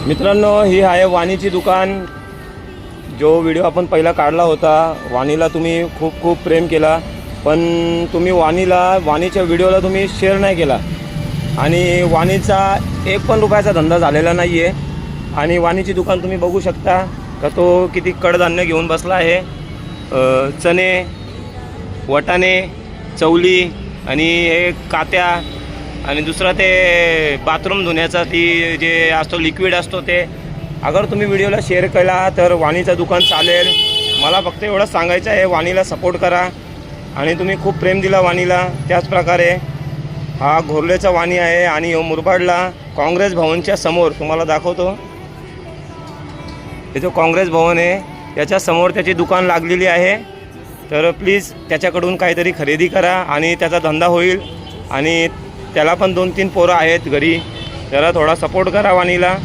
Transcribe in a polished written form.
मित्रांनो, ही आहे वाणीची दुकान। जो व्हिडिओ आपण पहिला काढला होता, वाणीला तुम्ही खूप खूप प्रेम केला, पण तुम्ही वाणीच्या व्हिडिओला तुम्ही शेअर नाही केला आणि वाणीचा 1 पण रुपयाचा धंदा झालेला नाही आहे। आणि वाणीची दुकान तुम्ही बघू शकता का तो किती कडधान्य घेऊन बसला आहे। चणे, वटाणे, चवली आणि एक कात्या आणि दुसरा ते बाथरूम धुण्याचा ती जे असतो लिक्विड असतो ते। अगर तुम्ही व्हिडिओला शेअर केला तर वाणीचं दुकान चालेल। मला फक्त एवढं सांगायचं आहे, वाणीला सपोर्ट करा आणि तुम्ही खूप प्रेम दिला वाणीला। त्याचप्रकारे हा घोरलेचा वाणी आहे आणि मुरबाडला काँग्रेस भवनच्या समोर तुम्हाला दाखवतो। हे जो काँग्रेस भवन आहे याच्या समोर त्याची दुकान लागलेली आहे, तर प्लीज त्याच्याकडून काहीतरी खरेदी करा आणि त्याचा धंदा होईल। आणि त्याला पण 2-3 पोरं आहेत घरी, त्याला थोडा सपोर्ट करा वाणीला।